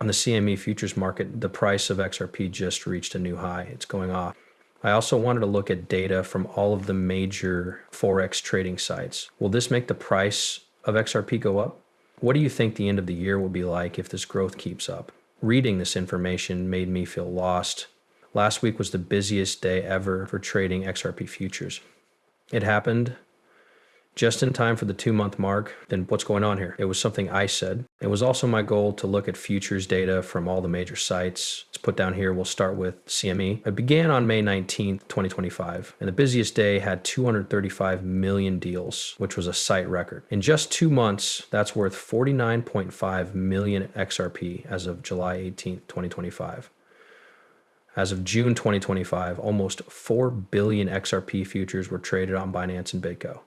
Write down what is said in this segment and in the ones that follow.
On the CME futures market, the price of XRP just reached a new high. It's going off. I also wanted to look at data from all of the major Forex trading sites. Will this make the price of XRP go up? What do you think the end of the year will be like if this growth keeps up? Reading this information made me feel lost. Last week was the busiest day ever for trading XRP futures. It happened just in time for the 2-month mark. Then what's going on here? It was something I said. It was also my goal to look at futures data from all the major sites. It's put down here. We'll start with CME. It began on May 19th, 2025, and the busiest day had 235 million deals, which was a site record. In just 2 months, that's worth 49.5 million XRP as of July 18th, 2025. As of June 2025, almost 4 billion XRP futures were traded on Binance and BitGo.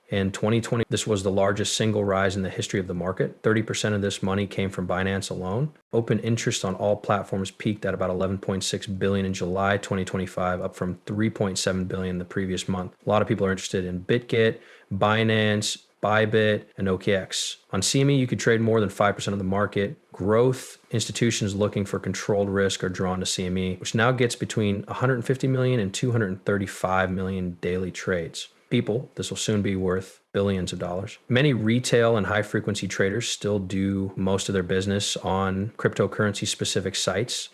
In 2020, this was the largest single rise in the history of the market. 30% of this money came from Binance alone. Open interest on all platforms peaked at about 11.6 billion in July 2025, up from 3.7 billion the previous month. A lot of people are interested in BitGet, Binance, Bybit, and OKX. On CME, you could trade more than 5% of the market. Growth institutions looking for controlled risk are drawn to CME, which now gets between 150 million and 235 million daily trades. People, this will soon be worth billions of dollars. Many retail and high frequency traders still do most of their business on cryptocurrency specific sites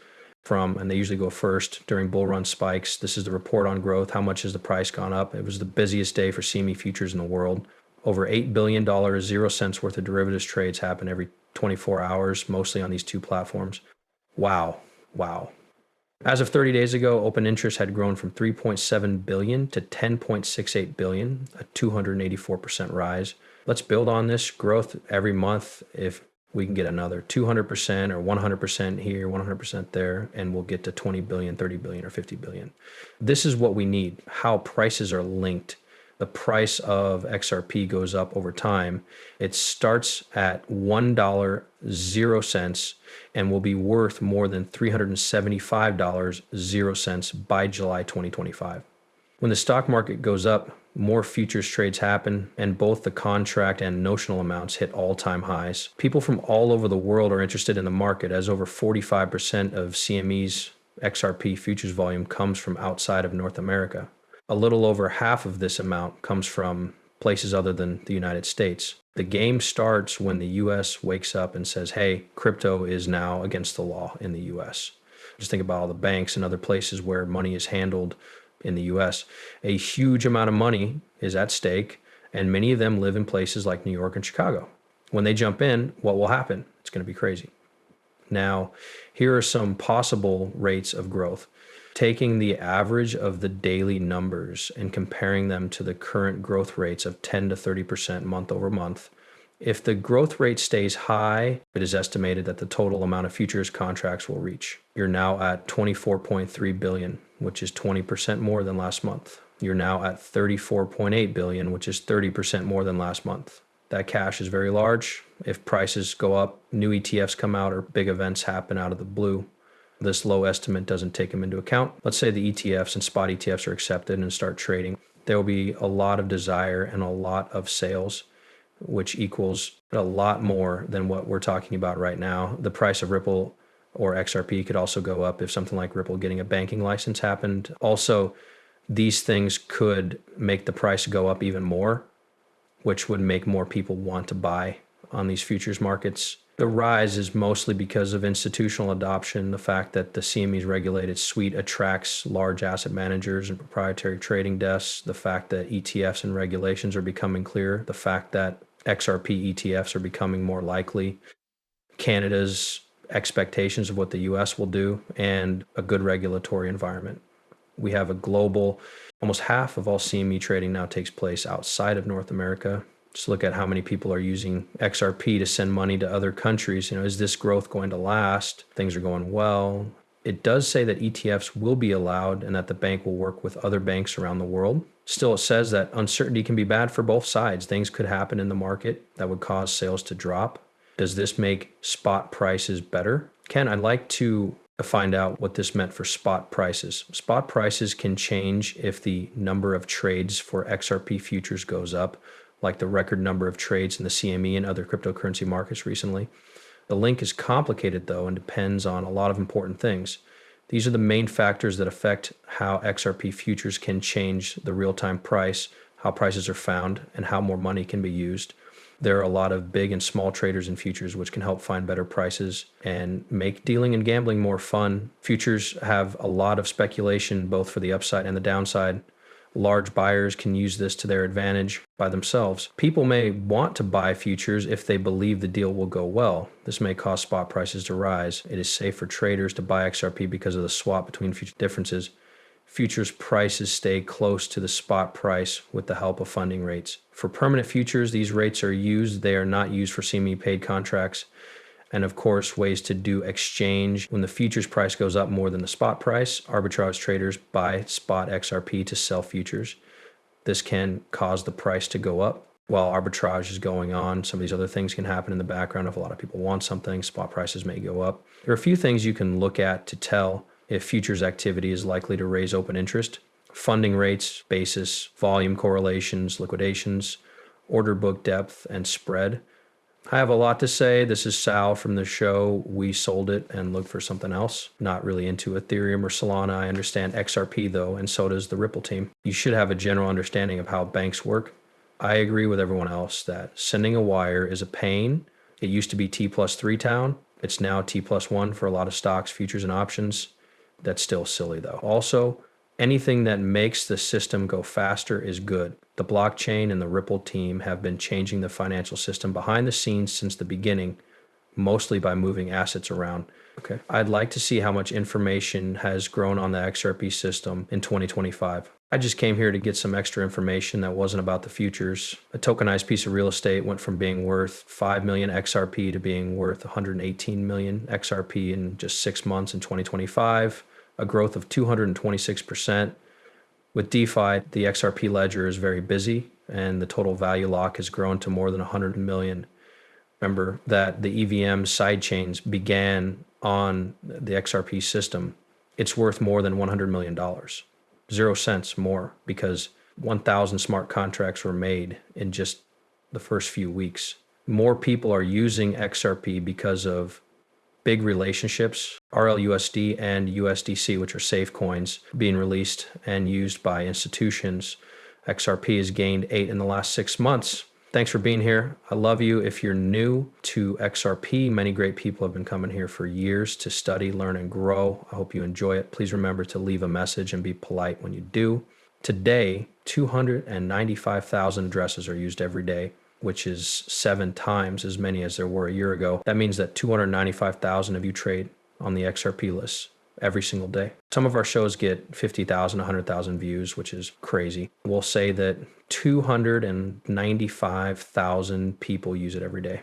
and they usually go first during bull run spikes. This is the report on growth. How much has the price gone up? It was the busiest day for CME futures in the world. Over $8 billion, 0 cents worth of derivatives trades happen every 24 hours, mostly on these two platforms. Wow. As of 30 days ago, open interest had grown from 3.7 billion to 10.68 billion, a 284% rise. Let's build on this growth every month. If we can get another 200% or 100% here, 100% there, and we'll get to 20 billion, 30 billion, or 50 billion. This is what we need, how prices are linked. The price of XRP goes up over time. It starts at $1, 0 cents, and will be worth more than $375, 0 cents by July 2025. When the stock market goes up, more futures trades happen, and both the contract and notional amounts hit all-time highs. People from all over the world are interested in the market, as over 45% of CME's XRP futures volume comes from outside of North America. A little over half of this amount comes from places other than the United States. The game starts when the US wakes up and says, hey, crypto is now against the law in the US. Just think about all the banks and other places where money is handled in the US. A huge amount of money is at stake, and many of them live in places like New York and Chicago. When they jump in, what will happen? It's going to be crazy. Now, here are some possible rates of growth. Taking the average of the daily numbers and comparing them to the current growth rates of 10 to 30% month over month. If the growth rate stays high, it is estimated that the total amount of futures contracts will reach. You're now at 24.3 billion, which is 20% more than last month. You're now at 34.8 billion, which is 30% more than last month. That cash is very large. If prices go up, new ETFs come out, or big events happen out of the blue, this low estimate doesn't take them into account. Let's say the ETFs and spot ETFs are accepted and start trading. There will be a lot of desire and a lot of sales, which equals a lot more than what we're talking about right now. The price of Ripple or XRP could also go up if something like Ripple getting a banking license happened. Also, these things could make the price go up even more, which would make more people want to buy on these futures markets. The rise is mostly because of institutional adoption, the fact that the CME's regulated suite attracts large asset managers and proprietary trading desks, the fact that ETFs and regulations are becoming clearer, the fact that XRP ETFs are becoming more likely, Canada's expectations of what the US will do, and a good regulatory environment. We have a global, almost half of all CME trading now takes place outside of North America. Just look at how many people are using XRP to send money to other countries. Is this growth going to last? Things are going well. It does say that ETFs will be allowed and that the bank will work with other banks around the world. Still, it says that uncertainty can be bad for both sides. Things could happen in the market that would cause sales to drop. Does this make spot prices better? Ken, I'd like to find out what this meant for spot prices. Spot prices can change if the number of trades for XRP futures goes up, like the record number of trades in the CME and other cryptocurrency markets recently. The link is complicated though and depends on a lot of important things. These are the main factors that affect how XRP futures can change the real-time price, how prices are found, and how more money can be used. There are a lot of big and small traders in futures which can help find better prices and make dealing and gambling more fun. Futures have a lot of speculation both for the upside and the downside. Large buyers can use this to their advantage by themselves. People may want to buy futures if they believe the deal will go well. This may cause spot prices to rise. It is safe for traders to buy XRP because of the swap between future differences. Futures prices stay close to the spot price with the help of funding rates. For permanent futures, these rates are used. They are not used for CME paid contracts. And of course, ways to do exchange. When the futures price goes up more than the spot price, arbitrage traders buy spot XRP to sell futures. This can cause the price to go up while arbitrage is going on. Some of these other things can happen in the background. If a lot of people want something, spot prices may go up. There are a few things you can look at to tell if futures activity is likely to raise open interest: funding rates, basis, volume correlations, liquidations, order book depth, and spread. I have a lot to say. This is Sal from the show. We sold it and looked for something else. Not really into Ethereum or Solana. I understand XRP though, and so does the Ripple team. You should have a general understanding of how banks work. I agree with everyone else that sending a wire is a pain. It used to be T+3 town. It's now T+1 for a lot of stocks, futures, and options. That's still silly though. Also, anything that makes the system go faster is good. The blockchain and the Ripple team have been changing the financial system behind the scenes since the beginning, mostly by moving assets around. Okay. I'd like to see how much information has grown on the XRP system in 2025. I just came here to get some extra information that wasn't about the futures. A tokenized piece of real estate went from being worth 5 million XRP to being worth 118 million XRP in just 6 months in 2025, a growth of 226%. With DeFi, the XRP ledger is very busy and the total value lock has grown to more than 100 million. Remember that the EVM sidechains began on the XRP system. It's worth more than $100 million. 0 cents more because 1,000 smart contracts were made in just the first few weeks. More people are using XRP because of big relationships, RLUSD and USDC, which are safe coins, being released and used by institutions. XRP has gained 8 in the last 6 months. Thanks for being here. I love you. If you're new to XRP, many great people have been coming here for years to study, learn, and grow. I hope you enjoy it. Please remember to leave a message and be polite when you do. Today, 295,000 addresses are used every day, which is 7 times as many as there were a year ago. That means that 295,000 of you trade on the XRP list every single day. Some of our shows get 50,000, 100,000 views, which is crazy. We'll say that 295,000 people use it every day.